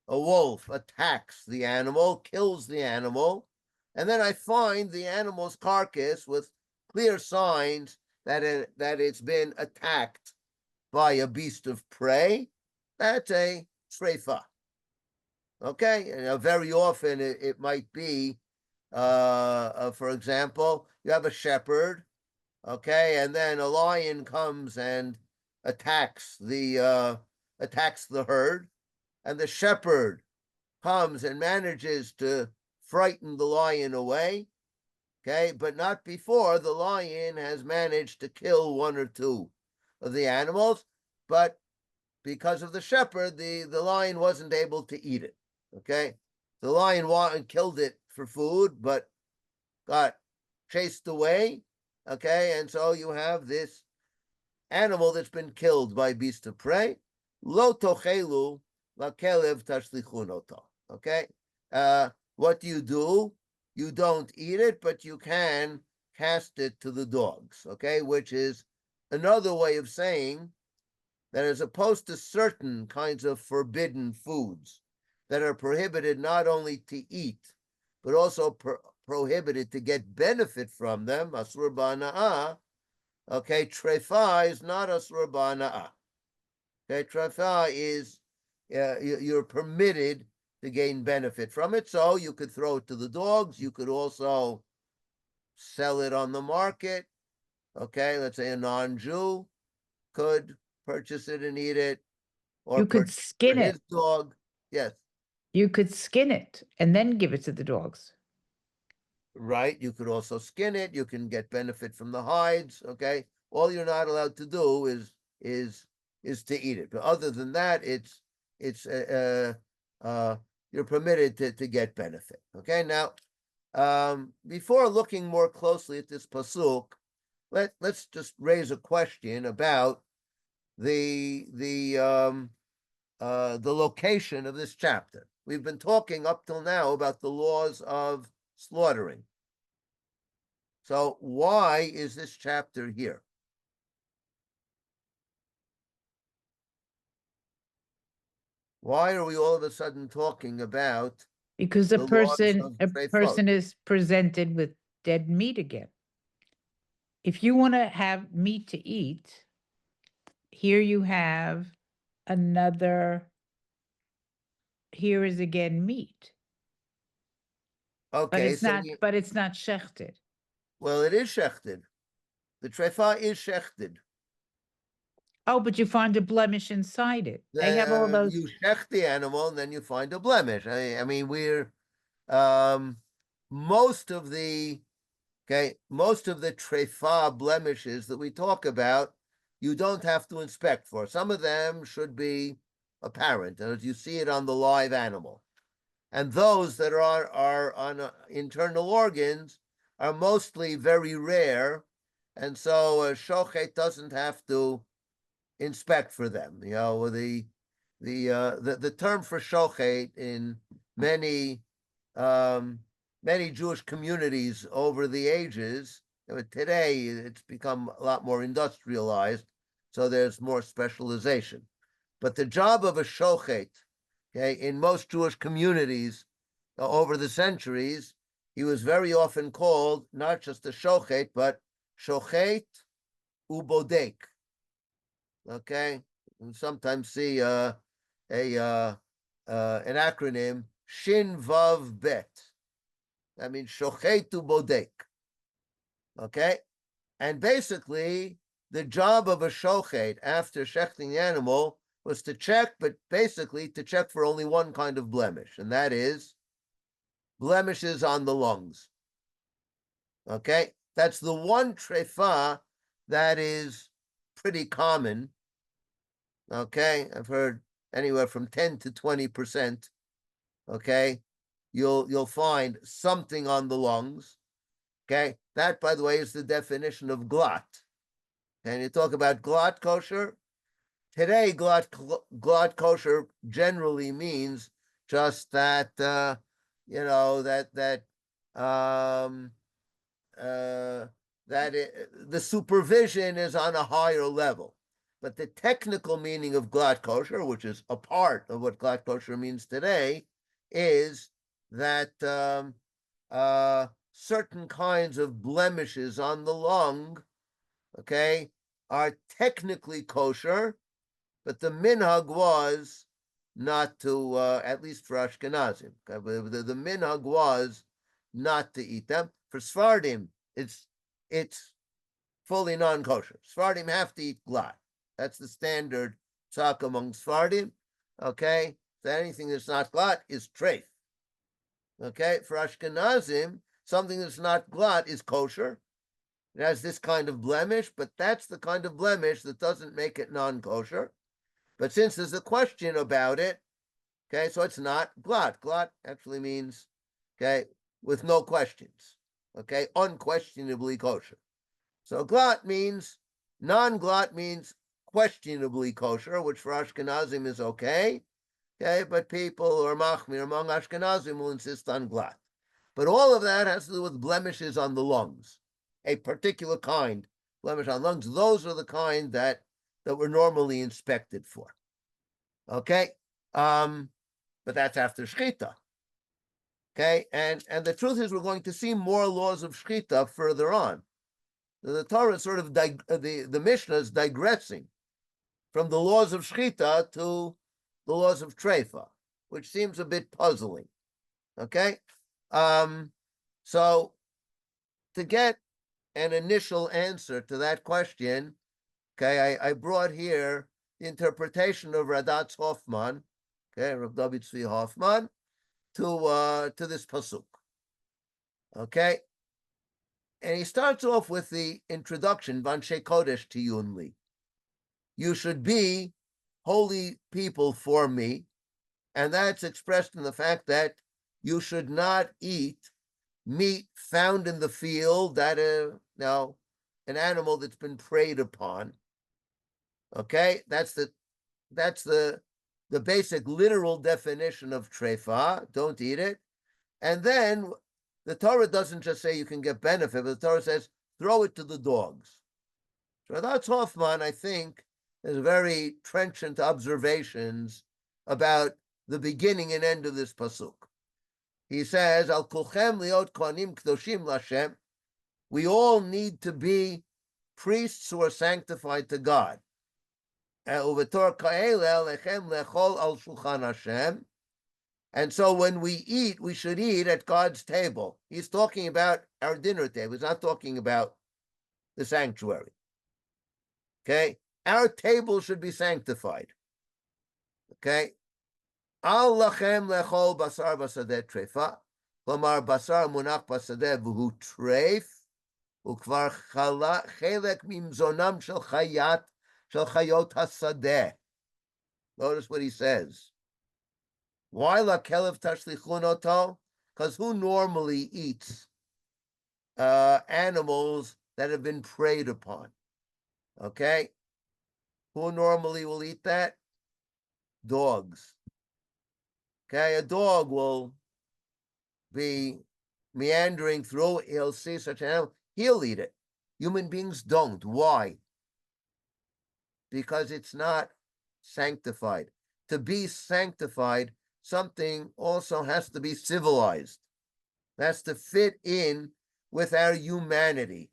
wolf attacks the animal, kills the animal, and then I find the animal's carcass with clear signs that it's been attacked by a beast of prey. That's a trefa. Okay, and very often it might be, for example, you have a shepherd, okay, and then a lion comes and attacks the herd, and the shepherd comes and manages to frighten the lion away, okay, but not before the lion has managed to kill one or two of the animals, but because of the shepherd, the lion wasn't able to eat it, okay? The lion killed it for food, but got chased away, okay? And so you have this animal that's been killed by beast of prey. Lo tochelu lakelev tashlichun oto, okay? What do? You don't eat it, but you can cast it to the dogs, okay? Which is another way of saying that as opposed to certain kinds of forbidden foods that are prohibited not only to eat, but also prohibited to get benefit from them, asur ba'ana'ah, okay, trefa is not asur ba'ana'ah. Okay, trefa is, you're permitted to gain benefit from it, so you could throw it to the dogs, you could also sell it on the market, okay, let's say a non-Jew could purchase it and eat it, or You could purchase it skin for it. his dog. Yes, You could skin it and then give it to the dogs. right. You could also skin it. You can get benefit from the hides. Okay, all you're not allowed to do is to eat it. But other than that, it's you're permitted to get benefit. Okay, now before looking more closely at this pasuk, let's just raise a question about the location of this chapter. We've been talking up till now about the laws of slaughtering. So why is this chapter here? Why are we all of a sudden talking about Because the laws of a treifot? person is presented with dead meat again. If you want to have meat to eat, here you have another, here is again meat. But Okay, it's not, but it's not shechted. well, it is shechted. The trefa is shechted. Oh, but you find a blemish inside it. They have all those. You shecht the animal, and then you find a blemish. I mean, we're most of the trefa blemishes that we talk about, you don't have to inspect for. Some of them should be apparent, as you see it on the live animal. And those that are on internal organs are mostly very rare, and so a shochet doesn't have to inspect for them. You know, the term for shochet in many many Jewish communities over the ages. Today, it's become a lot more industrialized, so there's more specialization. But the job of a shochet, okay, in most Jewish communities over the centuries, he was very often called not just a shochet, but shochet ubodek. Okay, you sometimes see an acronym Shin Vav Bet. That means shochet ubodek. Okay, and basically the job of a shochet after shechting the animal was to check, but basically to check for only one kind of blemish, and that is blemishes on the lungs. Okay, that's the one trefa that is pretty common. Okay, I've heard anywhere from 10 to 20%. Okay, you'll find something on the lungs. Okay, that, by the way, is the definition of glut. And you talk about glut kosher. Today, glut kosher generally means just that the supervision is on a higher level. But the technical meaning of glut kosher, which is a part of what glut kosher means today, is that certain kinds of blemishes on the lung, okay, are technically kosher, but the minhag was not to, at least for Ashkenazim, okay? The minhag was not to eat them. For Sfardim, it's fully non-kosher. Sfardim have to eat glut. That's the standard talk among Sfardim. Okay, so anything that's not glut is treif. Okay, for Ashkenazim, something that's not glut is kosher. It has this kind of blemish, but that's the kind of blemish that doesn't make it non-kosher. But since there's a question about it, okay, so it's not glut. Glut actually means, okay, with no questions, okay, unquestionably kosher. So glut means, non-glut means questionably kosher, which for Ashkenazim is okay, but people who are machmir among Ashkenazim will insist on glut. But all of that has to do with blemishes on the lungs, a particular kind blemish on lungs, those are the kind that were normally inspected for. Okay, but that's after shchita. Okay, and the truth is, we're going to see more laws of shchita further on. The Torah is sort of the Mishnah is digressing from the laws of shchita to the laws of treifa, which seems a bit puzzling. Okay, so to get an initial answer to that question, okay, I brought here the interpretation of Radatz Hoffman, okay, Rav David Tzvi Hoffman, to this pasuk. Okay, and he starts off with the introduction, Vanshe Kodesh Tiyunli. You should be holy people for me, and that's expressed in the fact that you should not eat meat found in the field, that now an animal that's been preyed upon. Okay, that's the basic literal definition of treifa. Don't eat it. And then the Torah doesn't just say you can get benefit, but the Torah says throw it to the dogs. So that's Hoffman, I think, has very trenchant observations about the beginning and end of this pasuk. He says, Al kulchem liot kohanim kdoshim lashem. We all need to be priests who are sanctified to God. Uvetor ka'ele lechem lechol al shulchan Hashem. And so when we eat, we should eat at God's table. He's talking about our dinner table. He's not talking about the sanctuary. Okay? Our table should be sanctified. Okay? Al lachem lechol basar basadeh treifa. Klamar basar munach basadeh v'hu treif. Ukvar chelek mimzonam shel chayot hasadeh. Notice what he says. Why la kelev tashlichun oto? Because who normally eats animals that have been preyed upon? Okay? Who normally will eat that? Dogs. Okay, a dog will be meandering through, he'll see such an animal, he'll eat it. Human beings don't. Why? Because it's not sanctified. To be sanctified, something also has to be civilized. It has to fit in with our humanity.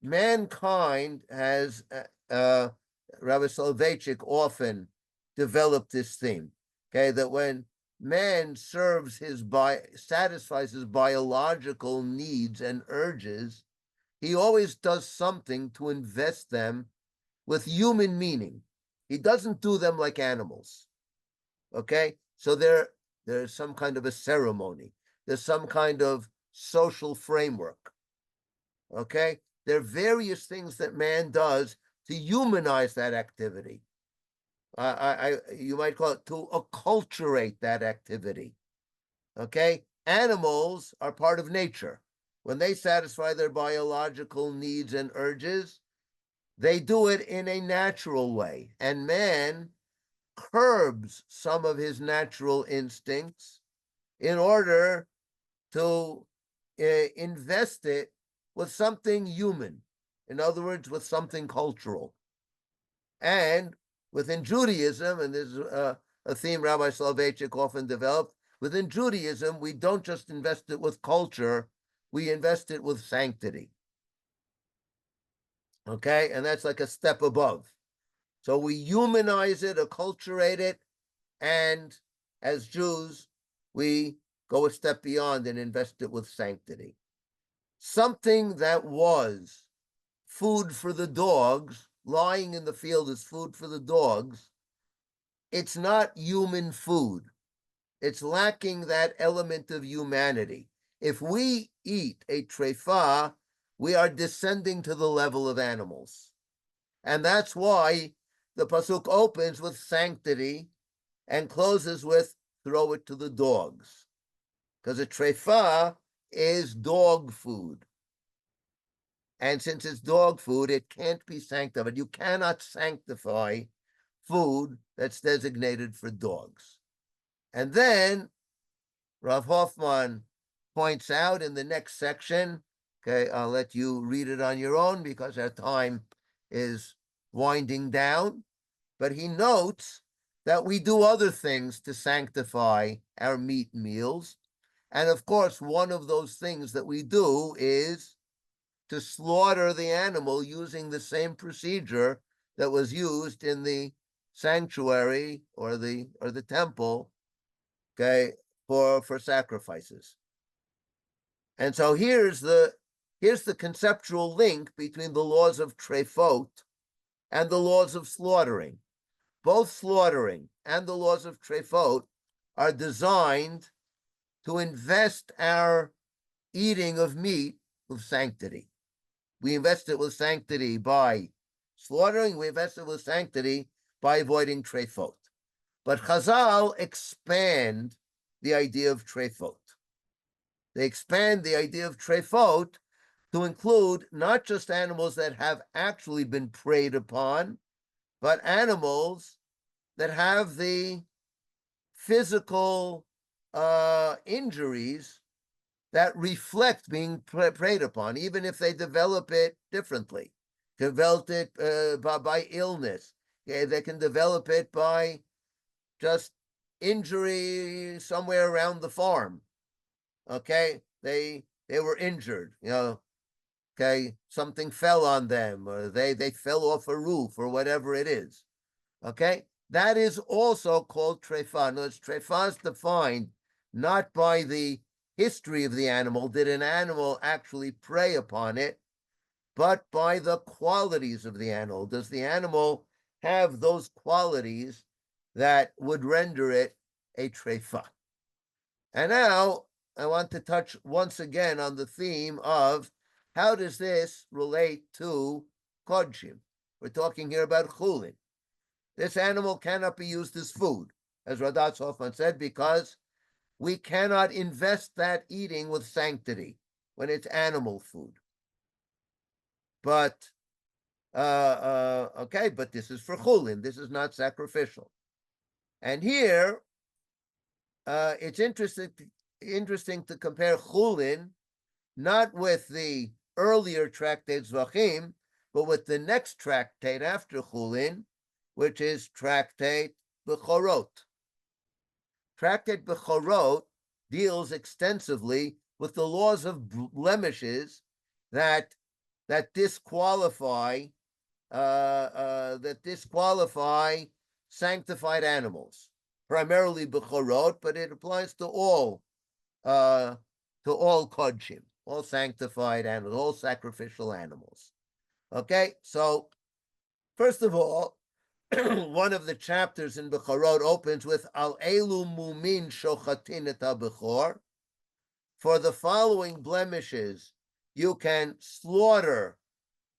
Mankind has, Rabbi Soloveitchik often developed this theme, okay, that when man satisfies his biological needs and urges, he always does something to invest them with human meaning. He doesn't do them like animals. Okay? So there's some kind of a ceremony. There's some kind of social framework. Okay? There are various things that man does to humanize that activity. You might call it to acculturate that activity. Okay? Animals are part of nature. When they satisfy their biological needs and urges, they do it in a natural way. And man curbs some of his natural instincts in order to invest it with something human. In other words, with something cultural. And within Judaism, and this is a theme Rabbi Soloveitchik often developed, within Judaism, we don't just invest it with culture, we invest it with sanctity. Okay? And that's like a step above. So we humanize it, acculturate it, and as Jews, we go a step beyond and invest it with sanctity. Something that was food for the dogs, lying in the field as food for the dogs, it's not human food. It's lacking that element of humanity. If we eat a treifa, we are descending to the level of animals. And that's why the pasuk opens with sanctity and closes with throw it to the dogs. Because a treifa is dog food. And since it's dog food, it can't be sanctified. You cannot sanctify food that's designated for dogs. And then Rav Hoffman points out in the next section Okay, I'll let you read it on your own because our time is winding down. But he notes that we do other things to sanctify our meat meals. And of course, one of those things that we do is to slaughter the animal using the same procedure that was used in the sanctuary or the temple, okay, for sacrifices. And so here's the conceptual link between the laws of trefot and the laws of slaughtering. Both slaughtering and the laws of trefot are designed to invest our eating of meat with sanctity. We invest it with sanctity by slaughtering. We invest it with sanctity by avoiding trefot. But Chazal expand the idea of trefot. They expand the idea of trefot to include not just animals that have actually been preyed upon, but animals that have the physical injuries that reflect being preyed upon, even if they develop it differently, develop it by illness. Okay? They can develop it by just injury somewhere around the farm. Okay, they were injured, okay, something fell on them, or they fell off a roof, or whatever it is. Okay, that is also called trefa. No, trefa is defined not by the history of the animal, did an animal actually prey upon it, but by the qualities of the animal. Does the animal have those qualities that would render it a trefa? And now I want to touch once again on the theme of how does this relate to kodshim? We're talking here about chulin. This animal cannot be used as food, as Radat Hoffman said, because we cannot invest that eating with sanctity when it's animal food. But, okay, but this is for chulin. This is not sacrificial. And here, it's interesting to compare chulin not with the earlier tractate Zvachim, but with the next tractate after chulin, which is Tractate Bechorot. Tractate Bechorot deals extensively with the laws of blemishes that disqualify sanctified animals, primarily Bechorot, but it applies to all kodshim, all sanctified animals, all sacrificial animals. Okay, so first of all, one of the chapters in Bechorot opens with Al Elu Mumin Shochatin et HaBechor. For the following blemishes, you can slaughter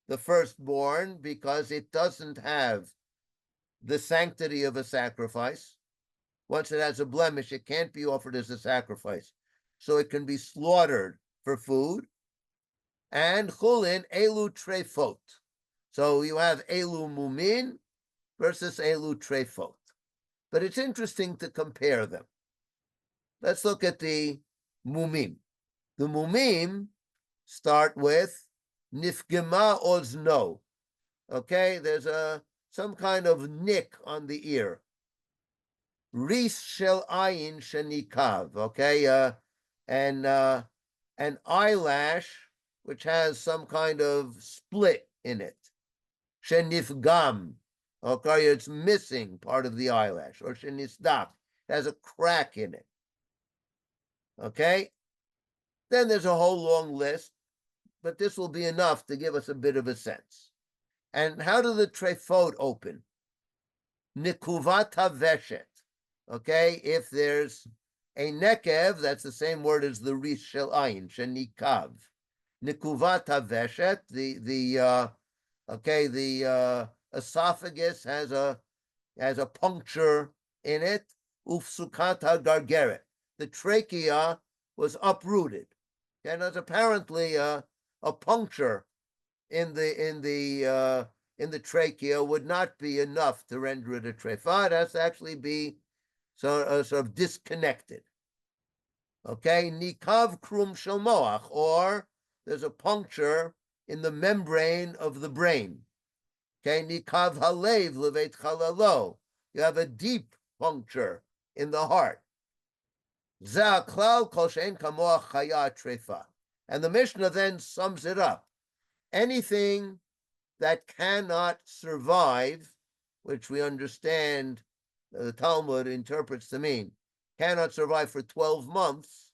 the firstborn because it doesn't have the sanctity of a sacrifice. Once it has a blemish, it can't be offered as a sacrifice. So it can be slaughtered for food. And chulin, elu trefot. So you have elu mumin versus elu trefot. But it's interesting to compare them. Let's look at the mumim. The mumim start with nifgema ozno. Okay, there's some kind of nick on the ear. Ris shel ayin shenikav. Okay, and an eyelash which has some kind of split in it. Shenifgam. Okay, it's missing part of the eyelash. Or shenisdak. It has a crack in it. Okay? Then there's a whole long list, but this will be enough to give us a bit of a sense. And how do the trefot open? Nikuvat haveshet. Okay, if there's a nekev, that's the same word as the ris shel ayin, shenikav. Nikuvat haveshet, the esophagus has a puncture in it. Ufsukat hagargeret. The trachea was uprooted. And there's apparently a puncture in the trachea would not be enough to render it a trefa. It has to actually be sort of disconnected. Okay, nikav krum shel moach, or there's a puncture in the membrane of the brain. Okay, nikav halev levet chalalo. You have a deep puncture in the heart. Za klal kol she'en kamoa chaya trefa. And the Mishnah then sums it up. Anything that cannot survive, which we understand the Talmud interprets to mean cannot survive for 12 months,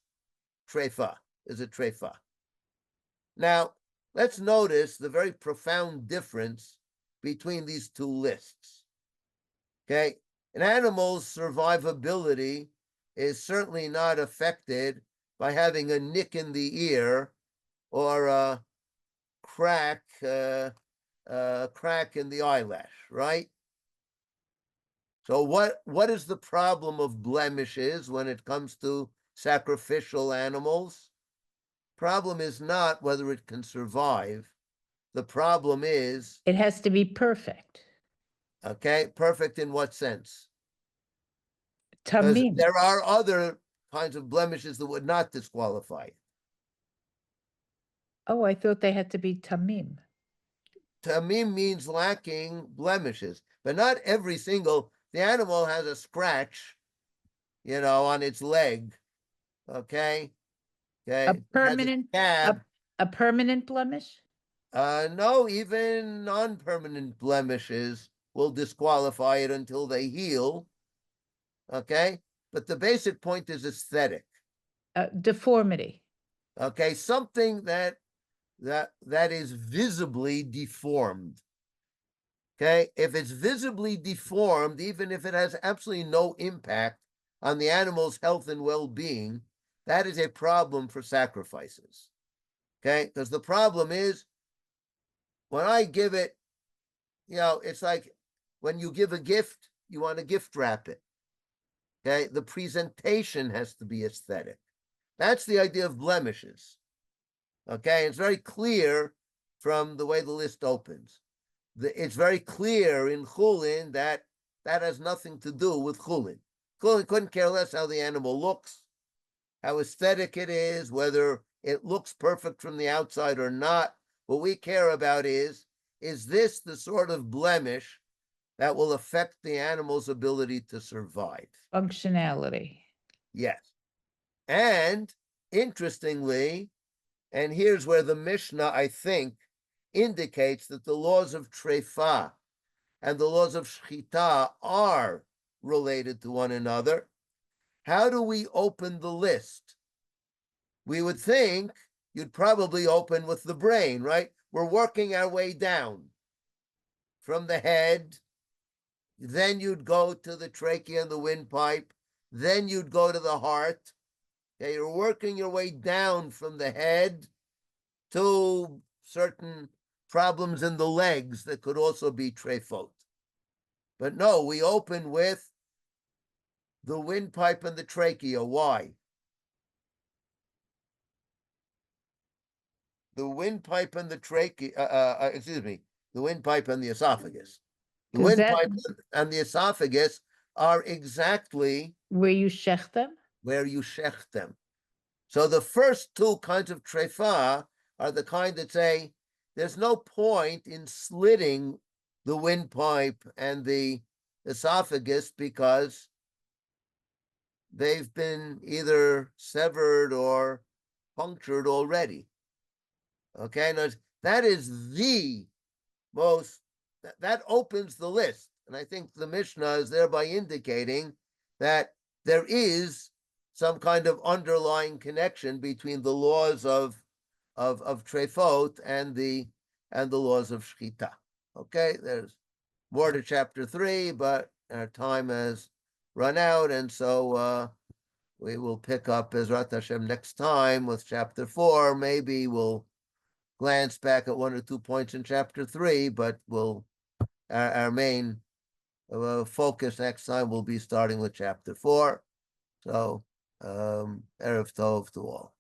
trefa is a trefa. Now, let's notice the very profound difference between these two lists. Okay, an animal's survivability is certainly not affected by having a nick in the ear or a crack in the eyelash, right? So what is the problem of blemishes when it comes to sacrificial animals? Problem is not whether it can survive. The problem is, It has to be perfect. okay, perfect in what sense? Because Tamim. there are other kinds of blemishes that would not disqualify it. Oh, I thought they had to be tamim. Tamim means lacking blemishes, but not every single, the animal has a scratch, on its leg, okay? Okay. A It has permanent, scab. a permanent blemish? No, even non-permanent blemishes will disqualify it until they heal, okay? But the basic point is aesthetic, Deformity. okay? Something that is visibly deformed. Okay, if it's visibly deformed, even if it has absolutely no impact on the animal's health and well-being, that is a problem for sacrifices. Okay, because the problem is when I give it, it's like when you give a gift, you want to gift wrap it. Okay, the presentation has to be aesthetic. That's the idea of blemishes. Okay, it's very clear from the way the list opens. It's very clear in Hullin that has nothing to do with Hullin. Hullin couldn't care less how the animal looks, how aesthetic it is, whether it looks perfect from the outside or not. What we care about is this the sort of blemish that will affect the animal's ability to survive? Functionality. Yes. And interestingly, and here's where the Mishnah, I think, indicates that the laws of trefa and the laws of shchita are related to one another. How do we open the list? We would think you'd probably open with the brain, right? We're working our way down from the head. Then you'd go to the trachea and the windpipe. Then you'd go to the heart. Okay, you're working your way down from the head to certain problems in the legs that could also be trefot. But no, we open with the windpipe and the trachea. Why? The windpipe and the trachea, the windpipe and the esophagus. The 'Cause that- windpipe and the esophagus are exactly Where you shech them? where you shech them. So the first two kinds of trefa are the kind that say there's no point in slitting the windpipe and the esophagus because they've been either severed or punctured already. Okay, now that is the most, that opens the list. And I think the Mishnah is thereby indicating that there is some kind of underlying connection between the laws of trefot and the laws of shchita. Okay, there's more to chapter 3, but our time has run out, and so we will pick up Bezrat Hashem next time with chapter 4. Maybe we'll glance back at 1 or 2 points in chapter 3, but our main focus next time will be starting with chapter 4. So, Erev Tov to all.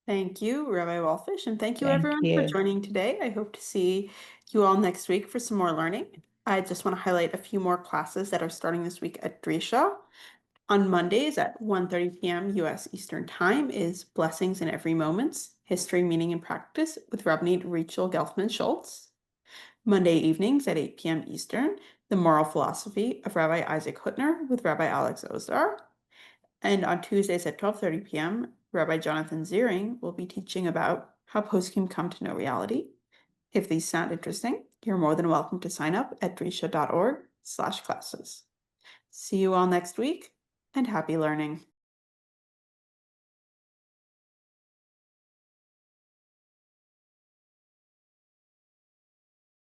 Thank you, Rabbi Walfish, and thank you Thank everyone you. for joining today. I hope to see you all next week for some more learning. I just want to highlight a few more classes that are starting this week at Drisha. On Mondays at 1:30 p.m. U.S. Eastern Time is Blessings in Every Moment, History, Meaning, and Practice with Rabbi Rachel Gelfman-Schultz. Monday evenings at 8 p.m. Eastern, The Moral Philosophy of Rabbi Isaac Hutner with Rabbi Alex Ozdar. And on Tuesdays at 12:30 p.m., Rabbi Jonathan Ziering will be teaching about how poskim come to know reality. If these sound interesting, you're more than welcome to sign up at drisha.org/classes. See you all next week, and happy learning.